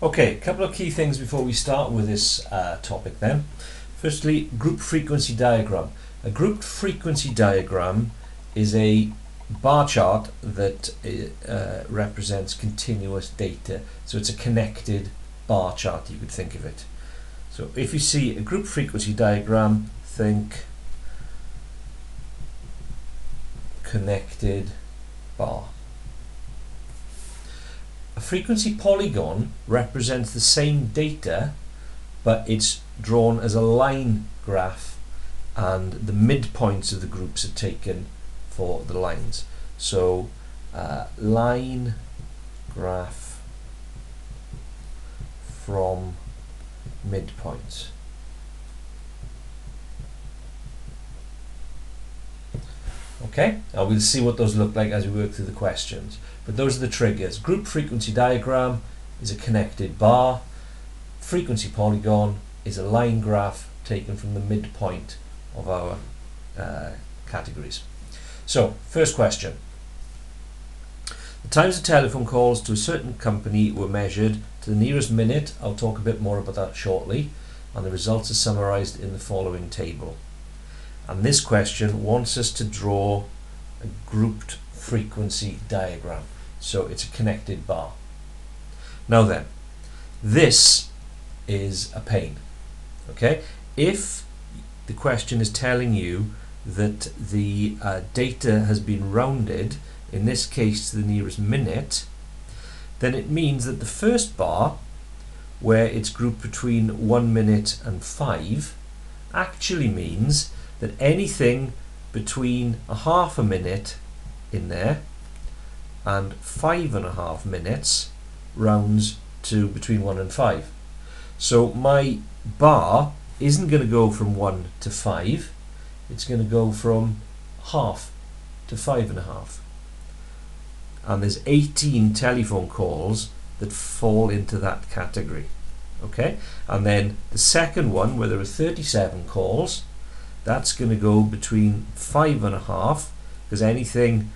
Okay, a couple of key things before we start with this topic then. Firstly, group frequency diagram. A grouped frequency diagram is a bar chart that represents continuous data. So it's a connected bar chart, you could think of it. So if you see a group frequency diagram, think connected bar. A frequency polygon represents the same data, but it's drawn as a line graph, and the midpoints of the groups are taken for the lines. So line graph from midpoints. Okay, and we'll see what those look like as we work through the questions. But those are the triggers. Group frequency diagram is a connected bar. Frequency polygon is a line graph taken from the midpoint of our categories. So, first question. The times of telephone calls to a certain company were measured to the nearest minute. I'll talk a bit more about that shortly. And the results are summarized in the following table. And this question wants us to draw a grouped frequency diagram. So it's a connected bar. Now then, this is a pain. Okay? If the question is telling you that the data has been rounded, in this case to the nearest minute, then it means that the first bar, where it's grouped between 1 minute and 5, actually means that anything between a half a minute in there and 5.5 minutes rounds to between 1 and 5. So my bar isn't going to go from 1 to 5, it's going to go from half to 5.5. And there's 18 telephone calls that fall into that category. Okay, and then the second one, where there are 37 calls, that's going to go between 5.5, because anything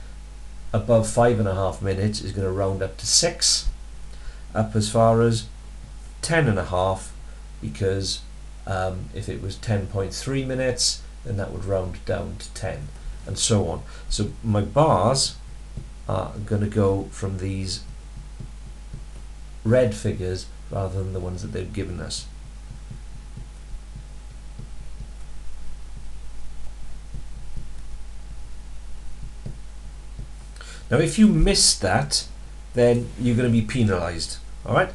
above 5.5 minutes is going to round up to 6, up as far as 10.5, because if it was 10.3 minutes, then that would round down to 10, and so on. So my bars are going to go from these red figures rather than the ones that they've given us. Now if you miss that, then you're going to be penalised. Alright?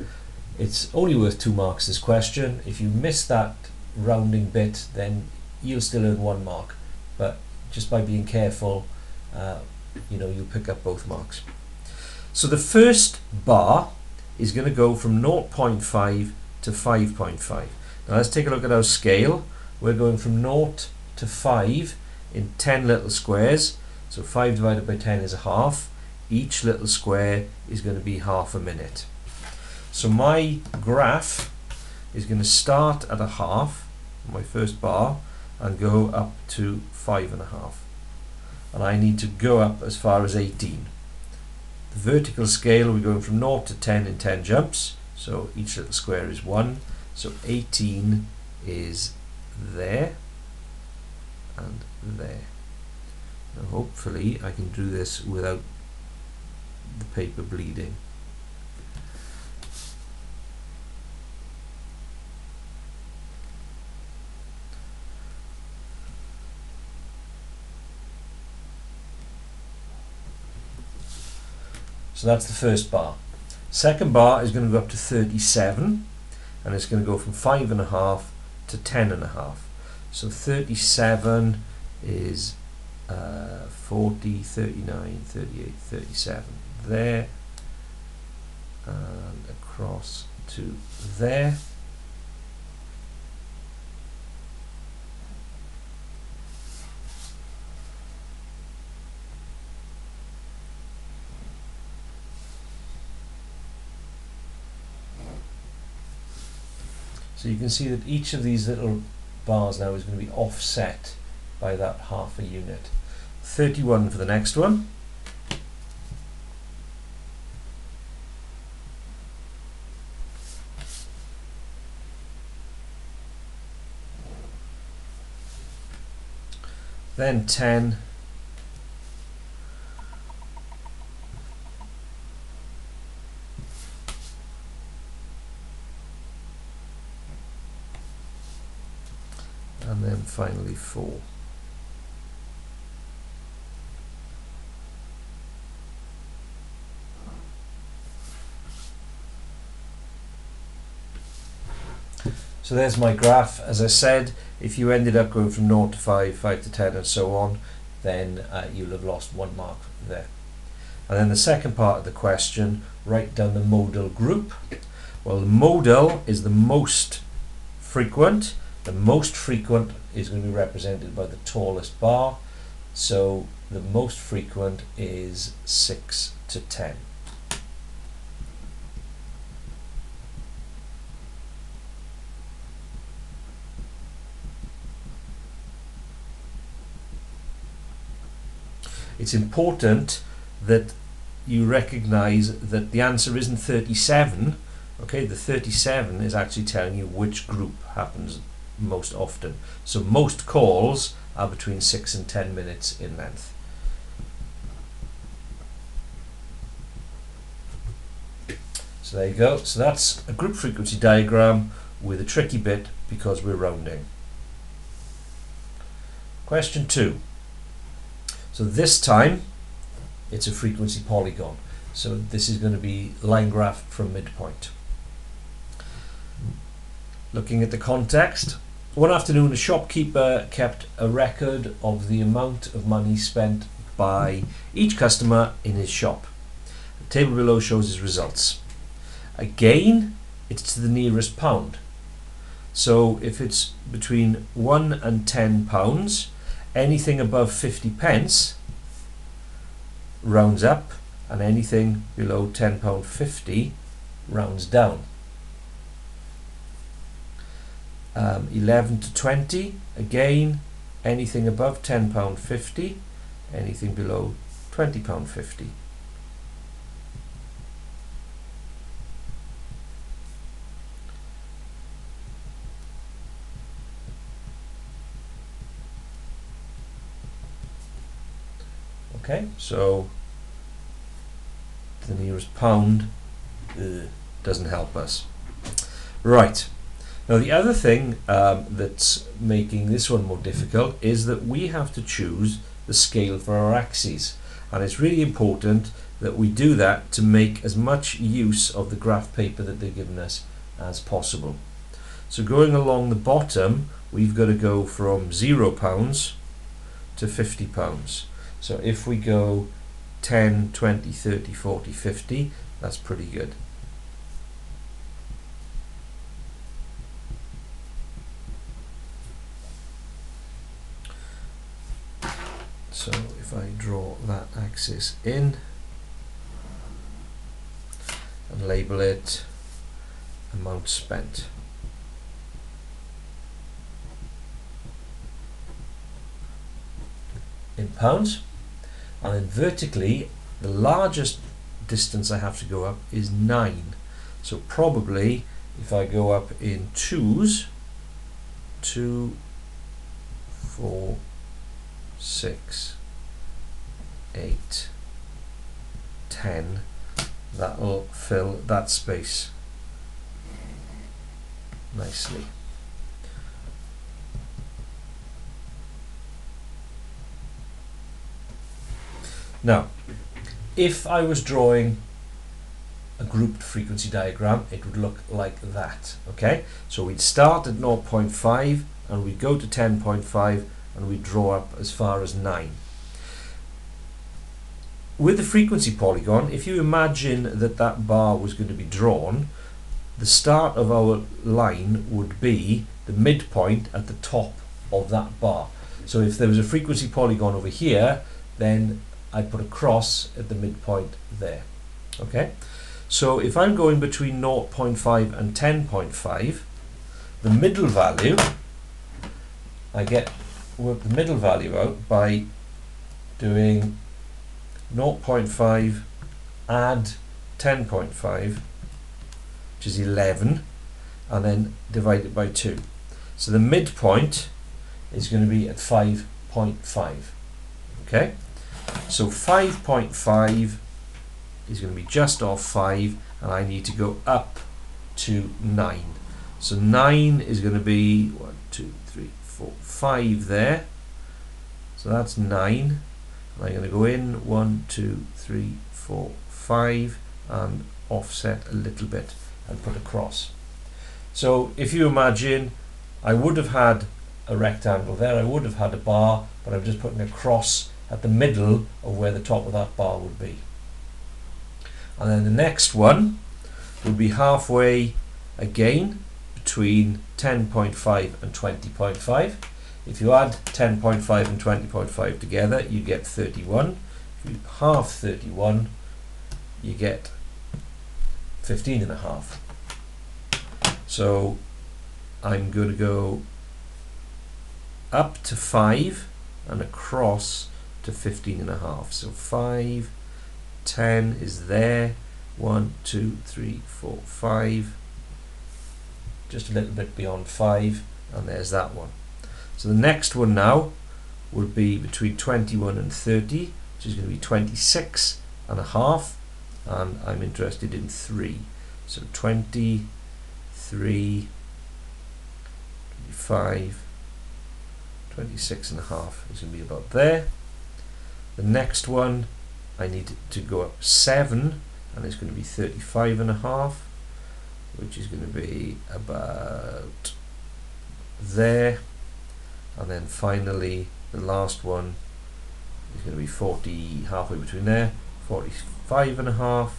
It's only worth 2 marks, this question. If you miss that rounding bit, then you'll still earn 1 mark. But just by being careful, you'll pick up both marks. So the first bar is going to go from 0.5 to 5.5. Now let's take a look at our scale. We're going from 0 to 5 in 10 little squares. So 5 divided by 10 is a half. Each little square is going to be half a minute. So my graph is going to start at a half, my first bar, and go up to 5.5. And I need to go up as far as 18. The vertical scale, we're going from 0 to 10 in 10 jumps. So each little square is 1. So 18 is there and there. Now hopefully I can do this without the paper bleeding. So that's the first bar. Second bar is going to go up to 37, and it's going to go from 5.5 to 10.5. So 37 is 40, 39, 38, 37 there, and across to there. So you can see that each of these little bars now is going to be offset by that half a unit. 31 for the next one. then 10, and then finally 4. So there's my graph. As I said, if you ended up going from 0 to 5, 5 to 10 and so on, then you'll have lost 1 mark there. And then the second part of the question, write down the modal group. Well, the modal is the most frequent. The most frequent is going to be represented by the tallest bar. So the most frequent is 6 to 10. It's important that you recognize that the answer isn't 37. Okay, the 37 is actually telling you which group happens most often. So most calls are between 6 and 10 minutes in length. So there you go. So that's a group frequency diagram with a tricky bit because we're rounding. Question 2. So this time it's a frequency polygon. So this is going to be line graph from midpoint. Looking at the context, one afternoon a shopkeeper kept a record of the amount of money spent by each customer in his shop. The table below shows his results. Again, it's to the nearest pound. So if it's between 1 and 10 pounds, anything above 50 pence rounds up, and anything below £10.50 rounds down. 11 to 20, again, anything above £10.50, anything below £20.50. Okay, so the nearest pound doesn't help us. Right, now the other thing that's making this one more difficult is that we have to choose the scale for our axes, and it's really important that we do that to make as much use of the graph paper that they've given us as possible. So going along the bottom, we've got to go from £0 to £50. So if we go 10, 20, 30, 40, 50, that's pretty good. So if I draw that axis in and label it amount spent. In pounds. And then vertically, the largest distance I have to go up is 9. So probably if I go up in 2s, 2, 4, 6, 8, 10, that'll fill that space nicely. Now, if I was drawing a grouped frequency diagram, it would look like that. Okay, so we'd start at 0.5 and we'd go to 10.5 and we'd draw up as far as 9. With the frequency polygon, if you imagine that that bar was going to be drawn, the start of our line would be the midpoint at the top of that bar. So if there was a frequency polygon over here, then I'd put a cross at the midpoint there. Okay, so if I'm going between 0.5 and 10.5, the middle value, I work the middle value out by doing 0.5 add 10.5, which is 11, and then divide it by 2. So the midpoint is going to be at 5.5. 5.5. Okay, so 5.5 is going to be just off 5, and I need to go up to 9. So 9 is going to be 1, 2, 3, 4, 5 there. So that's 9. And I'm going to go in 1, 2, 3, 4, 5 and offset a little bit and put a cross. So if you imagine, I would have had a rectangle there, I would have had a bar, but I'm just putting a cross at the middle of where the top of that bar would be. And then the next one would be halfway again between 10.5 and 20.5. If you add 10.5 and 20.5 together, you get 31. If you halve 31, you get 15.5. So I'm going to go up to 5 and across to 15.5. So 5, 10 is there, 1, 2, 3, 4, 5, just a little bit beyond 5, and there's that one. So the next one now would be between 21 and 30, which is going to be 26.5, and I'm interested in 3. So 23, 25, 26.5 is going to be about there. The next one I need to go up 7, and it's going to be 35.5, which is going to be about there. And then finally the last one is going to be 40, halfway between there, 45.5,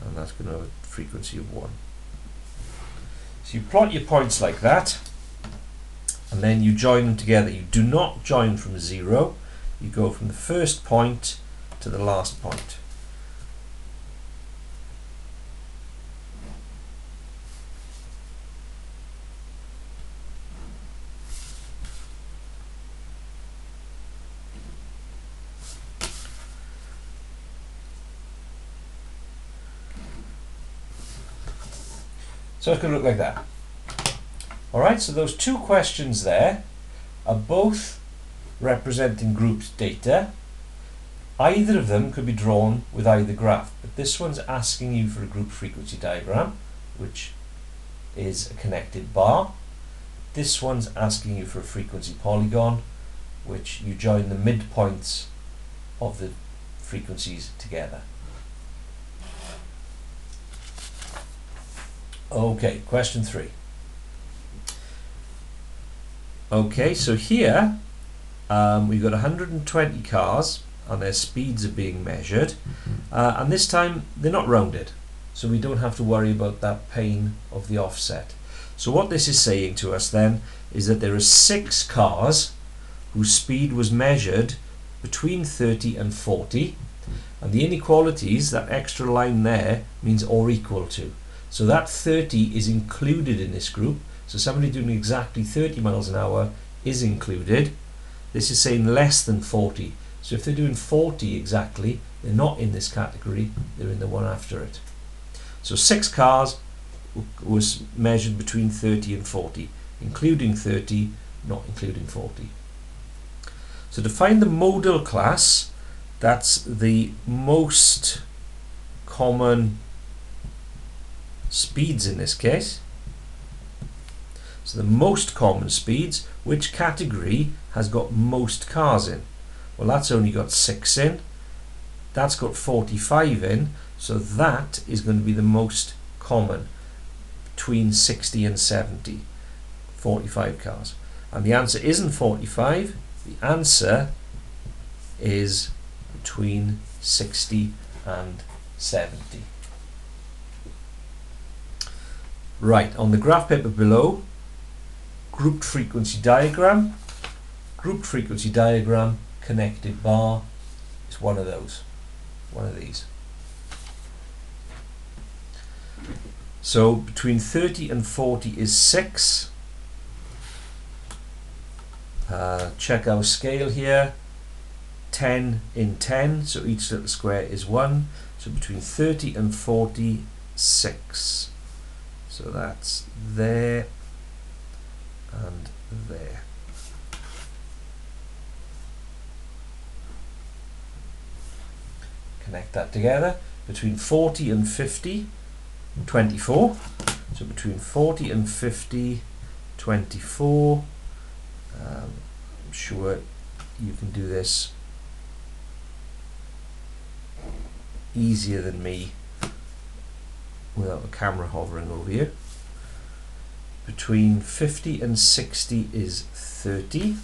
and that's going to have a frequency of 1. So you plot your points like that, and then you join them together. You do not join from 0, you go from the first point to the last point. So it's going to look like that. Alright, so those two questions there are both representing grouped data. Either of them could be drawn with either graph, but this one's asking you for a group frequency diagram, which is a connected bar. This one's asking you for a frequency polygon, which you join the midpoints of the frequencies together. Okay, question 3. Okay, so here we've got 120 cars and their speeds are being measured, and this time they're not rounded, so we don't have to worry about that pain of the offset. So what this is saying to us then is that there are 6 cars whose speed was measured between 30 and 40, and the inequalities, that extra line there, means or equal to. So that 30 is included in this group. So somebody doing exactly 30 miles an hour is included. This is saying less than 40. So if they're doing 40 exactly, they're not in this category, they're in the one after it. So 6 cars was measured between 30 and 40, including 30, not including 40. So to find the modal class, that's the most common speeds in this case. So the most common speeds, which category has got most cars in? Well, that's only got 6 in, that's got 45 in, so that is going to be the most common, between 60 and 70, 45 cars. And the answer isn't 45, the answer is between 60 and 70. Right, on the graph paper below, grouped frequency diagram. Grouped frequency diagram, connected bar, is one of those, one of these. So between 30 and 40 is 6. Check our scale here, 10 in 10, so each little square is 1. So between 30 and 40, 6. So that's there and there. connect that together. Between 40 and 50, 24. So between 40 and 50, 24. I'm sure you can do this easier than me without the camera hovering over you. Between 50 and 60 is 30.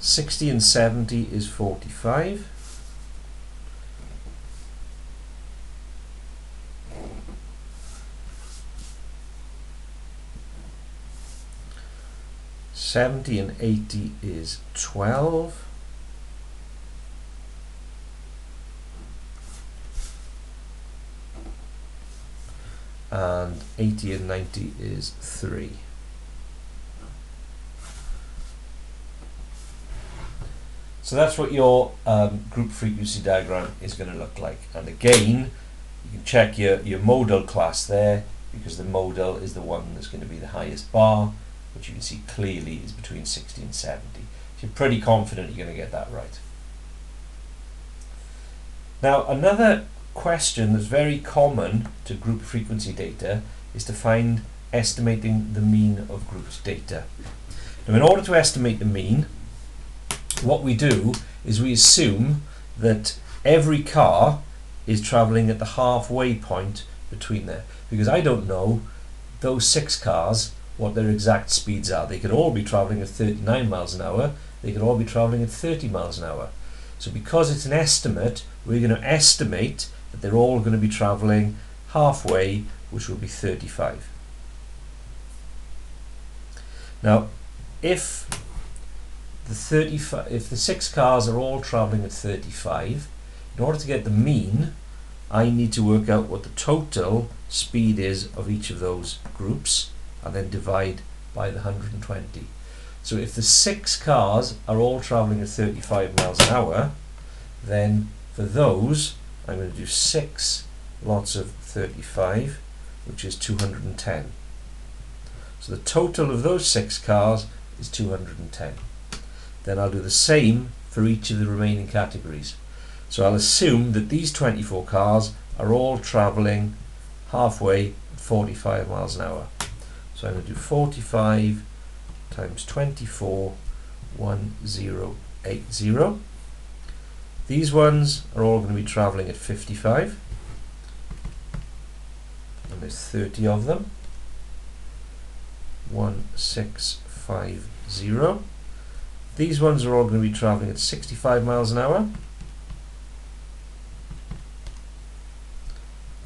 $60 and 70 is 45. $70 and 80 is 12. And 80 and 90 is 3. So that's what your group frequency diagram is going to look like. And again, you can check your modal class there, because the modal is the one that's going to be the highest bar, which you can see clearly is between 60 and 70. So you're pretty confident you're going to get that right. Now, another question that's very common to group frequency data is to find estimating the mean of grouped data. Now, in order to estimate the mean, what we do is we assume that every car is traveling at the halfway point between there, because I don't know those 6 cars what their exact speeds are. They could all be traveling at 39 miles an hour, they could all be traveling at 30 miles an hour. So because it's an estimate, we're going to estimate that they're all going to be traveling halfway, which will be 35. Now, if the 6 cars are all traveling at 35, in order to get the mean, I need to work out what the total speed is of each of those groups, and then divide by the 120. So if the 6 cars are all traveling at 35 miles an hour, then for those I'm going to do 6 lots of 35, which is 210. So the total of those 6 cars is 210. Then I'll do the same for each of the remaining categories. So I'll assume that these 24 cars are all traveling halfway at 45 miles an hour. So I'm going to do 45 times 24, 1080. These ones are all going to be traveling at 55, and there's 30 of them. 1650. These ones are all going to be traveling at 65 miles an hour.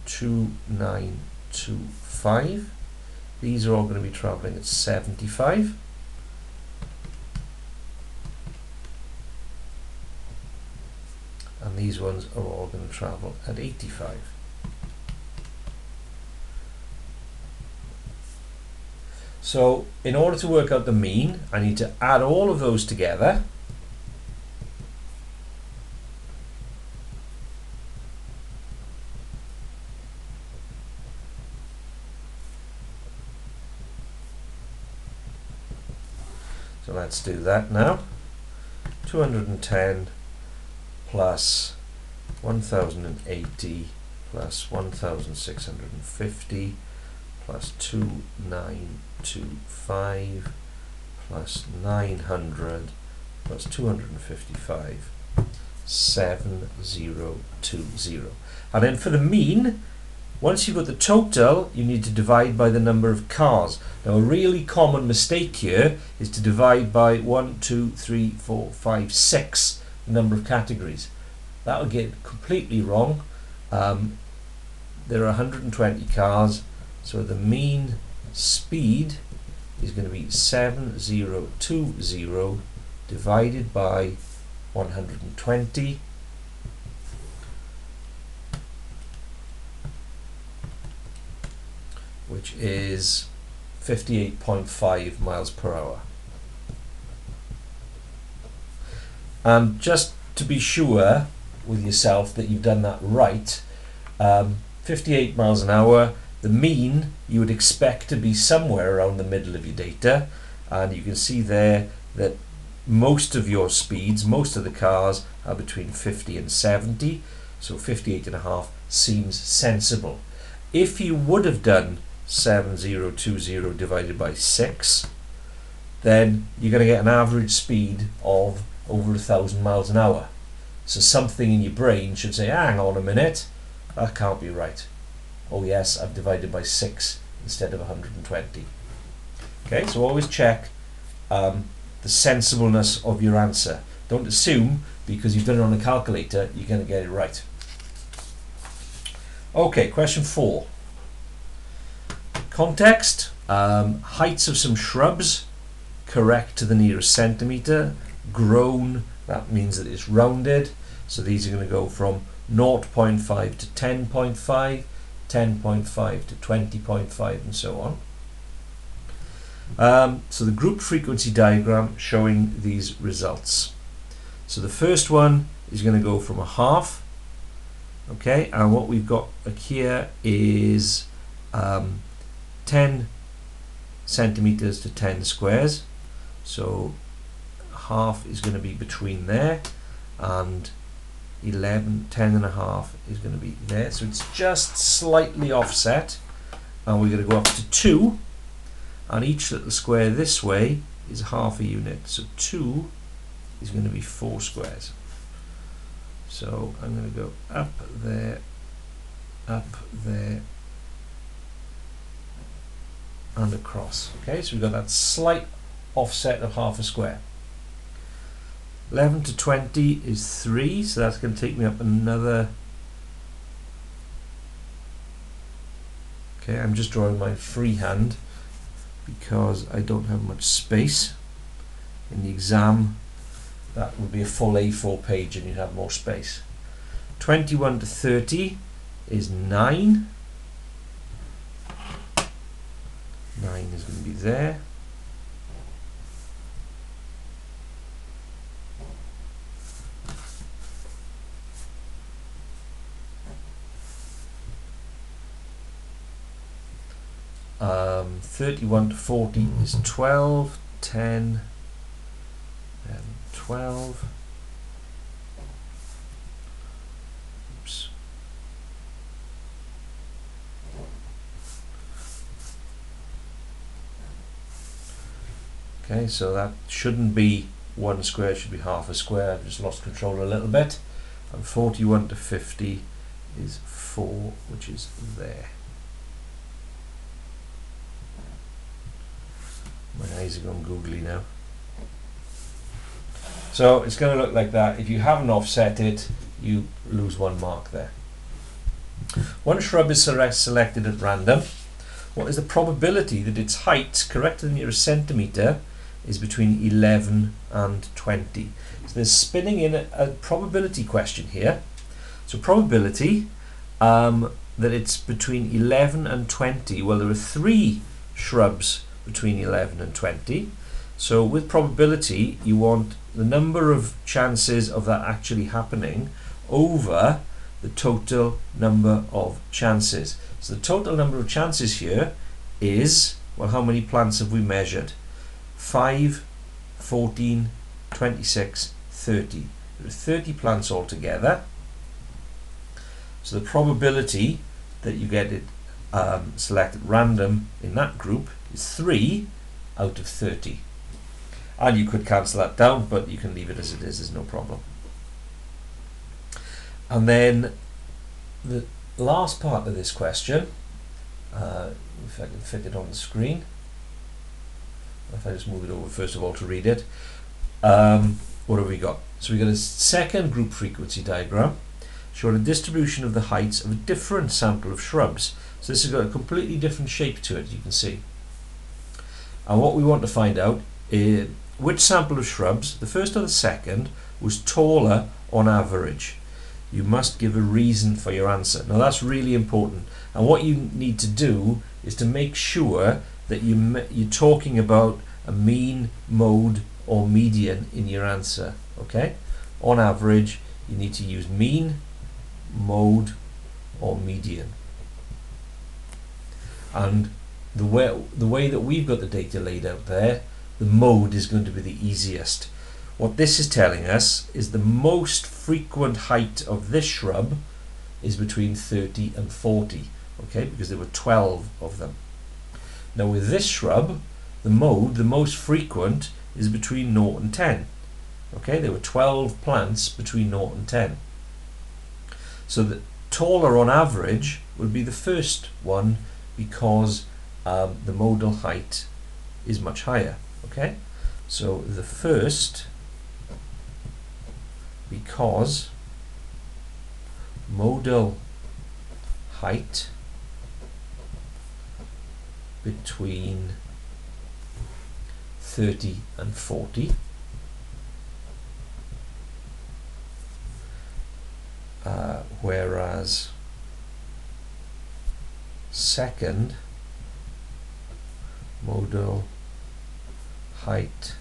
2925. These are all going to be traveling at 75. And these ones are all going to travel at 85. So in order to work out the mean, I need to add all of those together. So let's do that now. 210 plus 1080 plus 1650 plus 2925 plus 900 plus 255, 7020. And then for the mean, once you've got the total, you need to divide by the number of cars. Now, a really common mistake here is to divide by 1, 2, 3, 4, 5, 6, the number of categories. That will get completely wrong. There are 120 cars, so the mean speed is going to be 7020 divided by 120. Which is 58.5 miles per hour. And just to be sure with yourself that you've done that right, 58 miles an hour The mean you would expect to be somewhere around the middle of your data, and you can see there that most of your speeds, most of the cars are between 50 and 70, so 58.5 seems sensible. If you would have done 7020 divided by 6, then you're going to get an average speed of over 1,000 miles an hour. So something in your brain should say, hang on a minute, that can't be right. Oh yes, I've divided by 6 instead of 120. Okay, so always check the sensibleness of your answer. Don't assume because you've done it on a calculator you're going to get it right. Okay, question 4. Context, heights of some shrubs, correct to the nearest centimetre. Grown, that means that it's rounded. So these are going to go from 0.5 to 10.5, 10.5 to 20.5 and so on. So the group frequency diagram showing these results. So the first one is going to go from a half. Okay, and what we've got here is 10 centimeters to 10 squares. So half is going to be between there, and 10 and a half is going to be there. So it's just slightly offset, and we're going to go up to 2, and each little square this way is half a unit. So 2 is going to be 4 squares. So I'm going to go up there, and across. Okay, so we've got that slight offset of half a square. 11 to 20 is 3, so that's going to take me up another. Okay, I'm just drawing my freehand because I don't have much space. In the exam, that would be a full A4 page and you'd have more space. 21 to 30 is 9. 9 is going to be there. Um, 31 to 40 is 12, 10, and 12. Oops. Okay, so that shouldn't be 1 square, it should be half a square. I've just lost control a little bit. And 41 to 50 is 4, which is there. My eyes are going googly now. So it's going to look like that. If you haven't offset it, you lose 1 mark there. One shrub is selected at random. What is the probability that its height, correct to the nearest centimetre, is between 11 and 20? So there's spinning in a probability question here. So probability that it's between 11 and 20. Well, there are 3 shrubs between 11 and 20. So with probability, you want the number of chances of that actually happening over the total number of chances. So the total number of chances here is, well, how many plants have we measured? 5, 14, 26, 30. There are 30 plants altogether. So the probability that you get it selected random in that group is 3 out of 30. And you could cancel that down, but you can leave it as it is, there's no problem. And then the last part of this question, if I can fit it on the screen, if I just move it over first of all to read it, what have we got? So we've got a second group frequency diagram showing a distribution of the heights of a different sample of shrubs. So this has got a completely different shape to it, you can see. And what we want to find out is which sample of shrubs, the first or the second, was taller on average. You must give a reason for your answer. Now that's really important, and what you need to do is to make sure that you're talking about a mean, mode or median in your answer. Okay, on average you need to use mean, mode or median. and the way that we've got the data laid out there, the mode is going to be the easiest. What this is telling us is the most frequent height of this shrub is between 30 and 40, okay, because there were 12 of them. Now with this shrub, the most frequent is between 0 and 10. Okay, there were 12 plants between 0 and 10. So the taller on average would be the first one, because the modal height is much higher. Okay, so the first, because modal height between 30 and 40, whereas second, modal height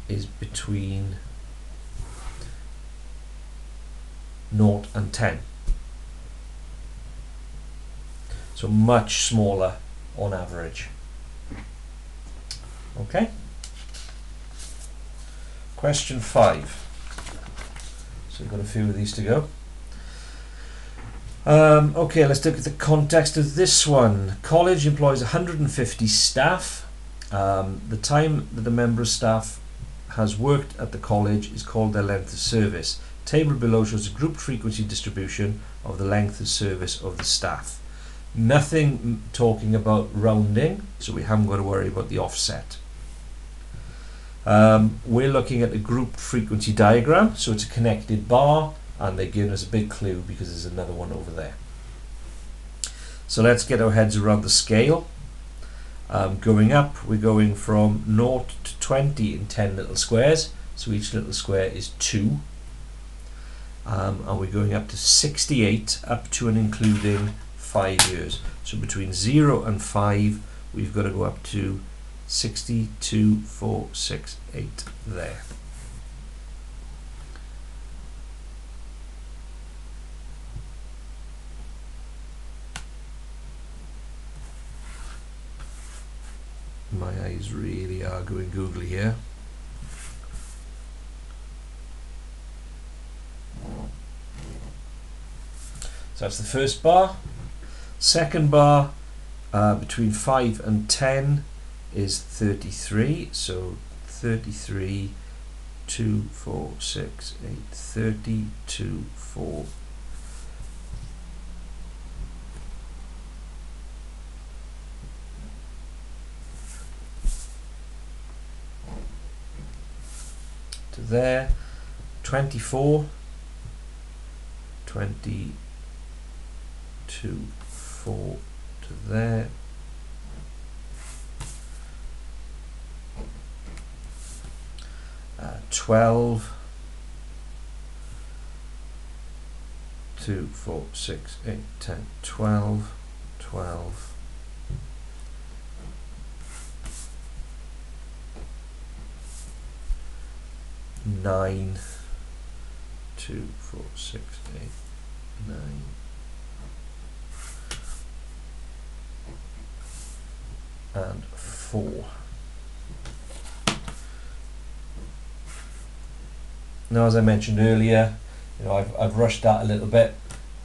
is between 0 and 10. So much smaller on average. Okay. Question 5. So we've got a few of these to go. Okay, let's look at the context of this one. College employs 150 staff. The time that a member of staff has worked at the college is called their length of service. Table below shows a grouped frequency distribution of the length of service of the staff. Nothing talking about rounding, so we haven't got to worry about the offset. We're looking at a grouped frequency diagram, so it's a connected bar, and they're giving us a big clue because there's another one over there. So let's get our heads around the scale. Going up, we're going from 0 to 20 in 10 little squares, so each little square is 2. And we're going up to 68, up to and including 5 years. So between 0 and 5, we've got to go up to 60, 2, 4, 6, 8 there. My eyes really are going googly here. So that's the first bar. Second bar, between 5 and 10 is 33. So 33, 2, 4, 6, 8, 30, 2, 4. To there, 24, 22, 4 to there, 12, 2, 4, 6, 8, 10, 12, 12, 9, 2, 4, 6, 8, 9, and 4. Now, as I mentioned earlier, I've rushed that a little bit,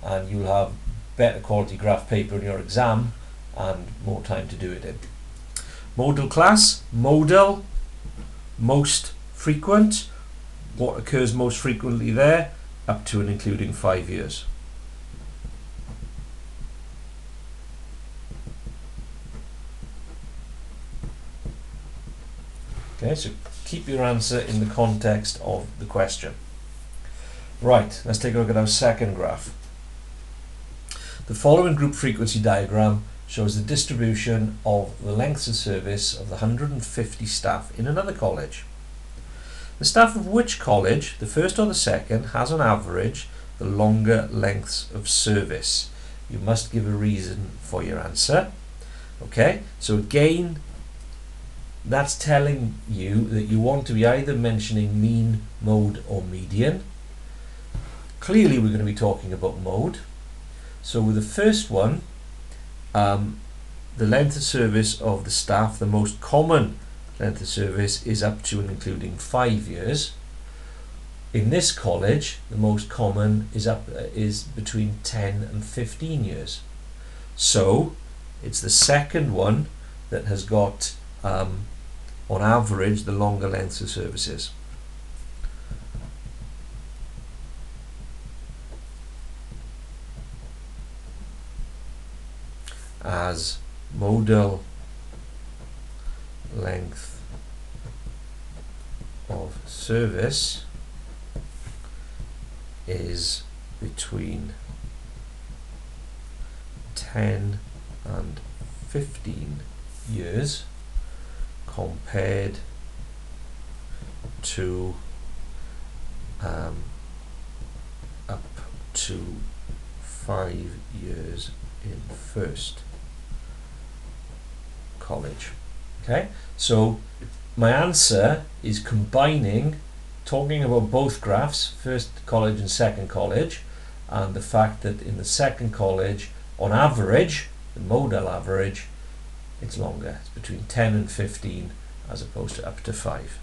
and you'll have better quality graph paper in your exam and more time to do it in. Modal class, modal, most frequent. What occurs most frequently there? Up to and including 5 years. Okay, so keep your answer in the context of the question. Right, let's take a look at our second graph. The following group frequency diagram shows the distribution of the lengths of service of the 150 staff in another college. The staff of which college, the first or the second, has on average the longer lengths of service? You must give a reason for your answer. Okay, so again, that's telling you that you want to be either mentioning mean, mode, or median. Clearly we're going to be talking about mode. So with the first one, the length of service of the staff, the most common length of service is up to and including 5 years. In this college, the most common is between 10 and 15 years. So it's the second one that has got, on average, the longer lengths of services. As modal length of service is between 10 and 15 years compared to up to 5 years in first college. Okay, so my answer is combining, talking about both graphs, first college and second college, and the fact that in the second college, on average, the modal average, it's longer. It's between 10 and 15 as opposed to up to 5.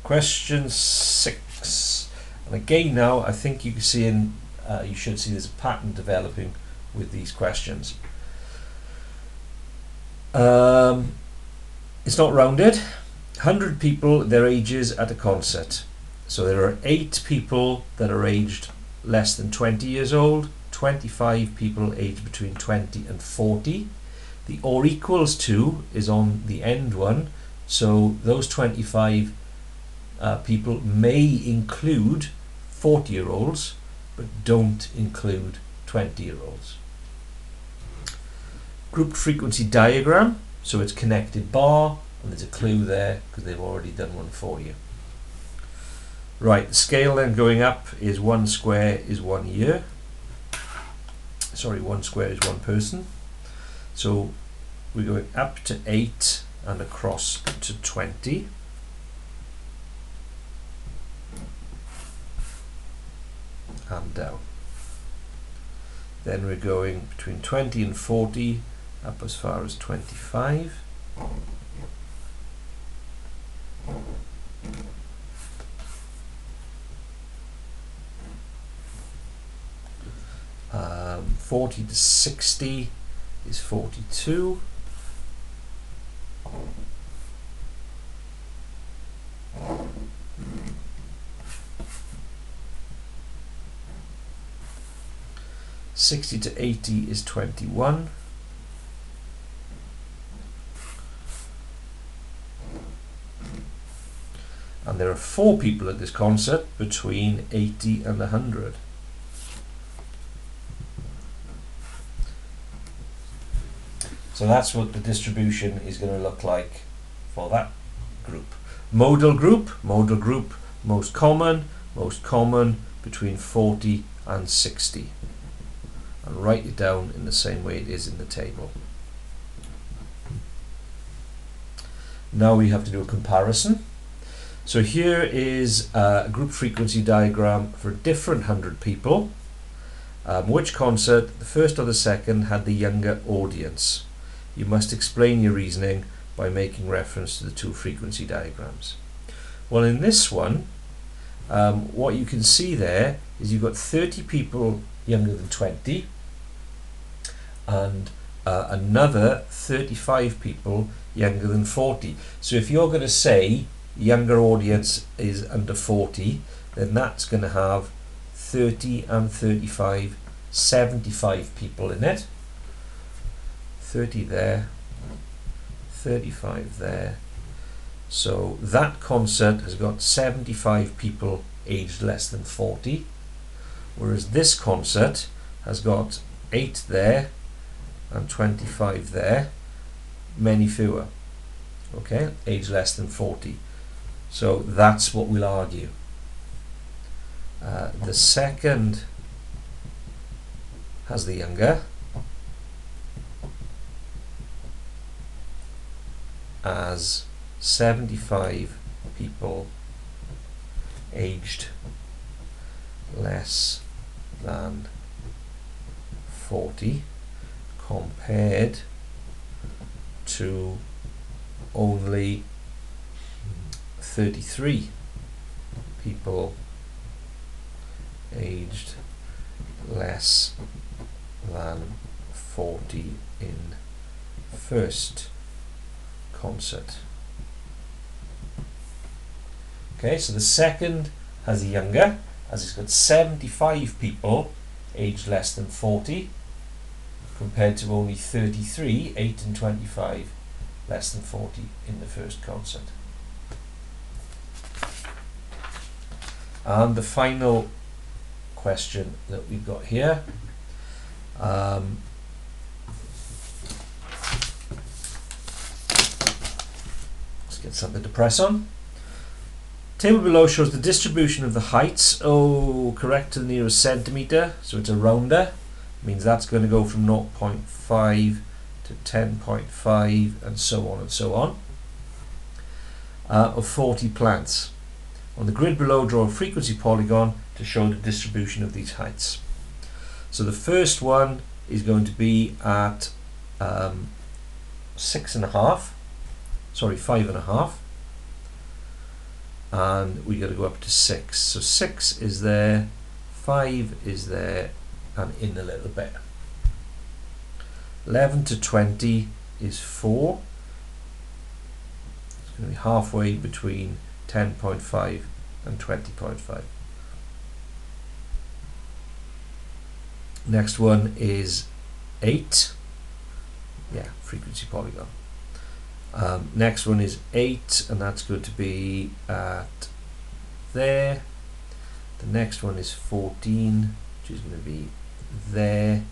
Question 6. And again now, I think you can see you should see there's a pattern developing with these questions. It's not rounded. 100 people, their ages at a concert. So there are 8 people that are aged less than 20 years old, 25 people aged between 20 and 40. The or equals to is on the end one, so those 25 people may include 40-year-olds, but don't include 20-year-olds. Grouped frequency diagram, so it's connected bar, and there's a clue there because they've already done one for you. Right, the scale then going up is 1 square is 1 year. Sorry, 1 square is 1 person. So we're going up to 8 and across to 20. And down. Then we're going between 20 and 40, up as far as 25. Um, 40 to 60 is 42. Sixty to 80 is 21. And there are 4 people at this concert between 80 and 100. So that's what the distribution is going to look like for that group. Modal group, most common between 40 and 60. And write it down in the same way it is in the table. Now we have to do a comparison. So here is a group frequency diagram for a different 100 people. Which concert, the first or the second, had the younger audience? You must explain your reasoning by making reference to the 2 frequency diagrams. Well, in this one, what you can see there is you've got 30 people younger than 20 and another 35 people younger than 40. So if you're going to say younger audience is under 40, then that's going to have 30 and 35, 75 people in it. 30 there, 35 there. So that concert has got 75 people aged less than 40, whereas this concert has got 8 there and 25 there, many fewer, okay, aged less than 40. So that's what we'll argue. The second has the younger, as 75 people aged less than 40 compared to only 33 people aged less than 40 in first concert. Okay, so the second has a younger, as it's got 75 people aged less than 40 compared to only 33, 8 and 25 less than 40 in the first concert. And the final question that we've got here, let's get something to press on. Table below shows the distribution of the heights, correct to the nearest centimetre, so it's a rounder, means that's going to go from 0.5 to 10.5 and so on and so on, of 40 plants. On the grid below, draw a frequency polygon to show the distribution of these heights. So the first one is going to be at 5.5, and we got to go up to 6. So 6 is there, 5 is there, and in a little bit. 11 to 20 is 4. It's going to be halfway between 10.5 and 20.5. Next one is 8. Yeah, frequency polygon. Next one is 8, and that's going to be at there. The next one is 14, which is going to be there,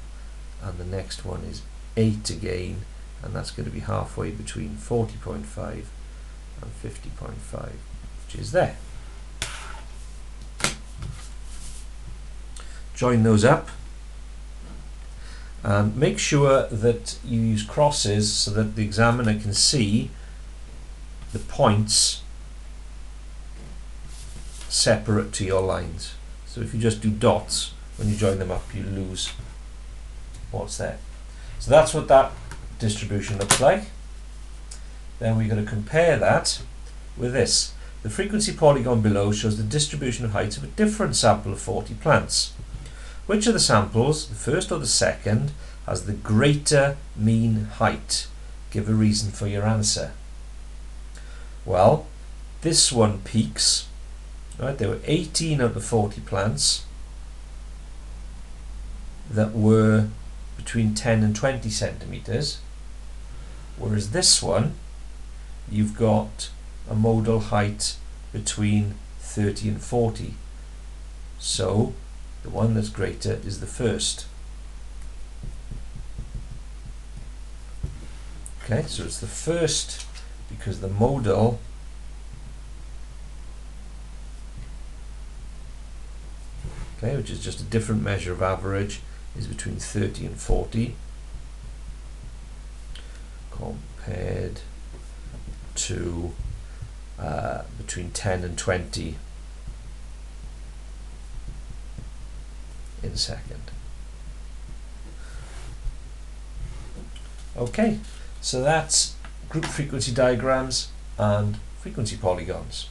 and the next one is 8 again, and that's going to be halfway between 40.5 and 50.5, which is there. Join those up and make sure that you use crosses so that the examiner can see the points separate to your lines. So if you just do dots, when you join them up, you lose what's there. So that's what that distribution looks like. Then we're going to compare that with this. The frequency polygon below shows the distribution of heights of a different sample of 40 plants. Which of the samples, the first or the second, has the greater mean height? Give a reason for your answer. Well, this one peaks. Right, there were 18 out of 40 plants that were between 10 and 20 centimeters, whereas this one, you've got a modal height between 30 and 40. So the one that's greater is the first. Okay, so it's the first because the modal which is just a different measure of average, is between 30 and 40 compared to between 10 and 20 in second. Okay, so that's group frequency diagrams and frequency polygons.